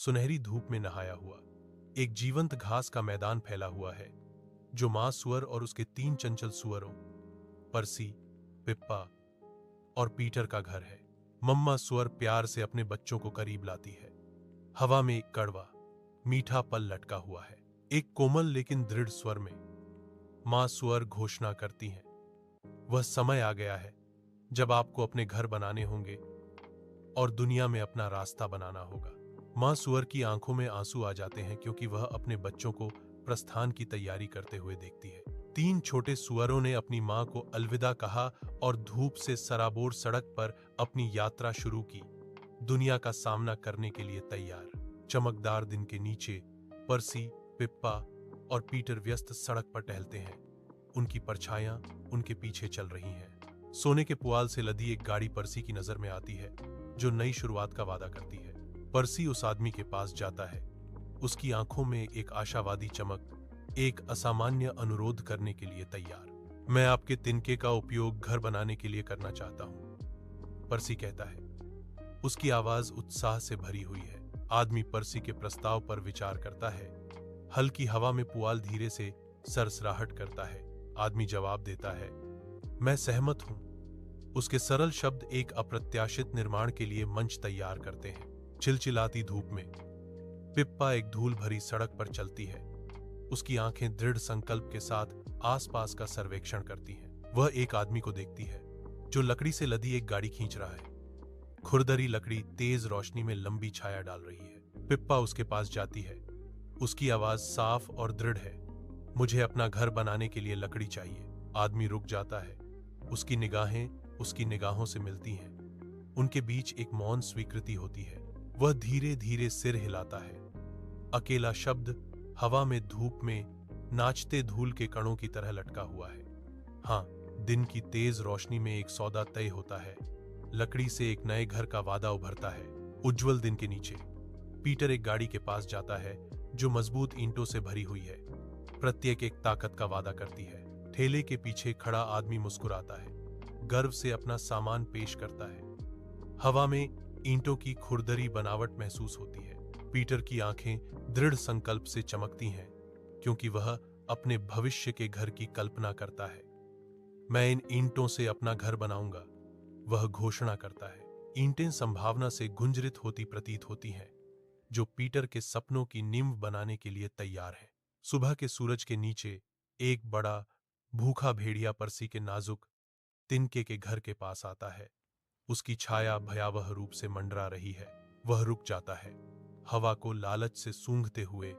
सुनहरी धूप में नहाया हुआ एक जीवंत घास का मैदान फैला हुआ है जो मां सुअर और उसके 3 चंचल सुअरों पर्सी, पिप्पा और पीटर का घर है। मम्मा सुअर प्यार से अपने बच्चों को करीब लाती है। हवा में एक कड़वा मीठा पल लटका हुआ है। एक कोमल लेकिन दृढ़ स्वर में मां सुअर घोषणा करती हैं, वह समय आ गया है जब आपको अपने घर बनाने होंगे और दुनिया में अपना रास्ता बनाना होगा। मां सुअर की आंखों में आंसू आ जाते हैं क्योंकि वह अपने बच्चों को प्रस्थान की तैयारी करते हुए देखती है। 3 छोटे सुअरों ने अपनी मां को अलविदा कहा और धूप से सराबोर सड़क पर अपनी यात्रा शुरू की, दुनिया का सामना करने के लिए तैयार। चमकदार दिन के नीचे पर्सी, पिप्पा और पीटर व्यस्त सड़क पर टहलते हैं। उनकी परछाइयां उनके पीछे चल रही हैं। सोने के पुआल से लदी एक गाड़ी पर्सी की नजर में आती है जो नई शुरुआत का वादा करती है। पर्सी उस आदमी के पास जाता है, उसकी आंखों में एक आशावादी चमक, एक असामान्य अनुरोध करने के लिए तैयार। मैं आपके तिनके का उपयोग घर बनाने के लिए करना चाहता हूं, पर्सी कहता है। उसकी आवाज उत्साह से भरी हुई है। आदमी पर्सी के प्रस्ताव पर विचार करता है। हल्की हवा में पुआल धीरे से सरसराहट करता है। आदमी जवाब देता है, मैं सहमत हूं। उसके सरल शब्द एक अप्रत्याशित निर्माण के लिए मंच तैयार करते हैं। चिलचिलाती धूप में पिप्पा एक धूल भरी सड़क पर चलती है। उसकी आंखें दृढ़ संकल्प के साथ आसपास का सर्वेक्षण करती हैं। वह एक आदमी को देखती है जो लकड़ी से लदी एक गाड़ी खींच रहा है। खुरदरी लकड़ी तेज रोशनी में लंबी छाया डाल रही है। पिप्पा उसके पास जाती है। उसकी आवाज साफ और दृढ़ है, मुझे अपना घर बनाने के लिए लकड़ी चाहिए। आदमी रुक जाता है। उसकी निगाहें उसकी निगाहों से मिलती हैं। उनके बीच एक मौन स्वीकृति होती है। वह धीरे धीरे सिर हिलाता है। अकेला शब्द हवा में धूप में नाचते धूल के कणों की तरह लटका हुआ है। हाँ, दिन की तेज रोशनी में एक सौदा तय होता है। लकड़ी से एक नए घर का वादा उभरता है। उज्जवल दिन के नीचे पीटर एक गाड़ी के पास जाता है जो मजबूत ईंटों से भरी हुई है। प्रत्येक एक ताकत का वादा करती है। ठेले के पीछे खड़ा आदमी मुस्कुराता है, गर्व से अपना सामान पेश करता है। हवा में ईंटों की खुरदरी बनावट महसूस होती है। पीटर की आंखें दृढ़ संकल्प से चमकती हैं क्योंकि वह अपने भविष्य के घर की कल्पना करता है। मैं इन ईंटों से अपना घर बनाऊंगा, वह घोषणा करता है। ईंटें संभावना से गुंजरित होती प्रतीत होती हैं, जो पीटर के सपनों की नींव बनाने के लिए तैयार है। सुबह के सूरज के नीचे एक बड़ा भूखा भेड़िया पर्सी के नाजुक तिनके के घर के पास आता है। उसकी छाया भयावह रूप से मंडरा रही है। वह रुक जाता है। हवा को लालच से सूंघते हुए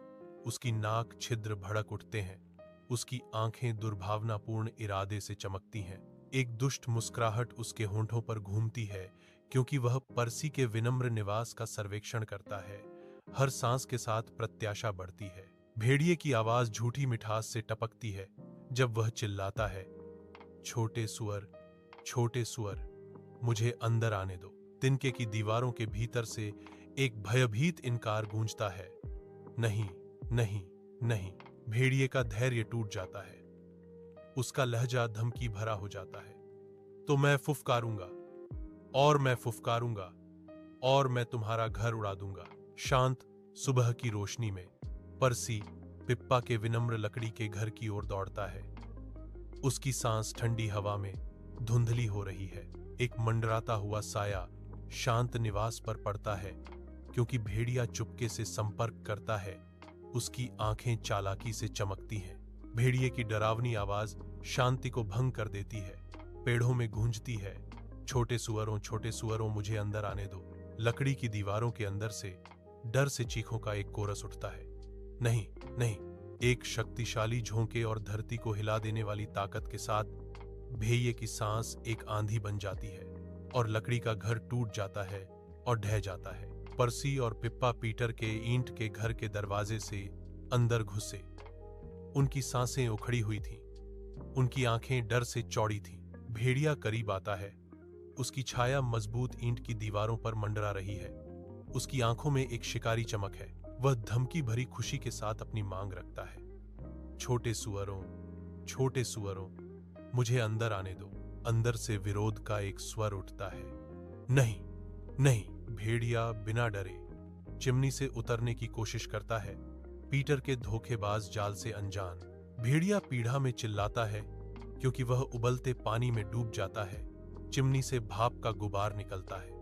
उसकी नाक छिद्र भड़क उठते हैं। उसकी आंखें दुर्भावनापूर्ण इरादे से चमकती हैं। एक दुष्ट मुस्कुराहट उसके होंठों पर घूमती है क्योंकि वह पर्सी के विनम्र निवास का सर्वेक्षण करता है। हर सांस के साथ प्रत्याशा बढ़ती है। भेड़िए की आवाज झूठी मिठास से टपकती है जब वह चिल्लाता है, छोटे सुअर, मुझे अंदर आने दो। तिनके की दीवारों के भीतर से एक भयभीत इनकार गूंजता है, नहीं, नहीं, नहीं। भेड़िए का धैर्य टूट जाता है। उसका लहजा धमकी भरा हो जाता है। तो मैं फुफकारूंगा और मैं फुफकारूंगा और मैं तुम्हारा घर उड़ा दूंगा। शांत सुबह की रोशनी में पर्सी पिप्पा के विनम्र लकड़ी के घर की ओर दौड़ता है। उसकी सांस ठंडी हवा में धुंधली हो रही है। एक मंडराता हुआ साया शांत निवास पर पड़ता है क्योंकि भेड़िया चुपके से संपर्क करता है। उसकी आंखें चालाकी से चमकती हैं। भेड़िए की डरावनी आवाज शांति को भंग कर देती है। पेड़ों में गूंजती है, छोटे सुअरों, मुझे अंदर आने दो। लकड़ी की दीवारों के अंदर से डर से चीखों का एक कोरस उठता है, नहीं, नहीं। एक शक्तिशाली झोंके और धरती को हिला देने वाली ताकत के साथ भेड़िए की सांस एक आंधी बन जाती है और लकड़ी का घर टूट जाता है और ढह जाता है। पर्सी और पिप्पा पीटर के ईंट के घर के दरवाजे से अंदर घुसे। उनकी सांसें उखड़ी हुई थीं। उनकी आंखें डर से चौड़ी थीं। भेड़िया करीब आता है। उसकी छाया मजबूत ईंट की दीवारों पर मंडरा रही है। उसकी आंखों में एक शिकारी चमक है। वह धमकी भरी खुशी के साथ अपनी मांग रखता है, छोटे सुअरों, मुझे अंदर आने दो। अंदर से विरोध का एक स्वर उठता है, नहीं, नहीं। भेड़िया बिना डरे चिमनी से उतरने की कोशिश करता है, पीटर के धोखेबाज जाल से अनजान। भेड़िया पीढ़ा में चिल्लाता है क्योंकि वह उबलते पानी में डूब जाता है। चिमनी से भाप का गुबार निकलता है।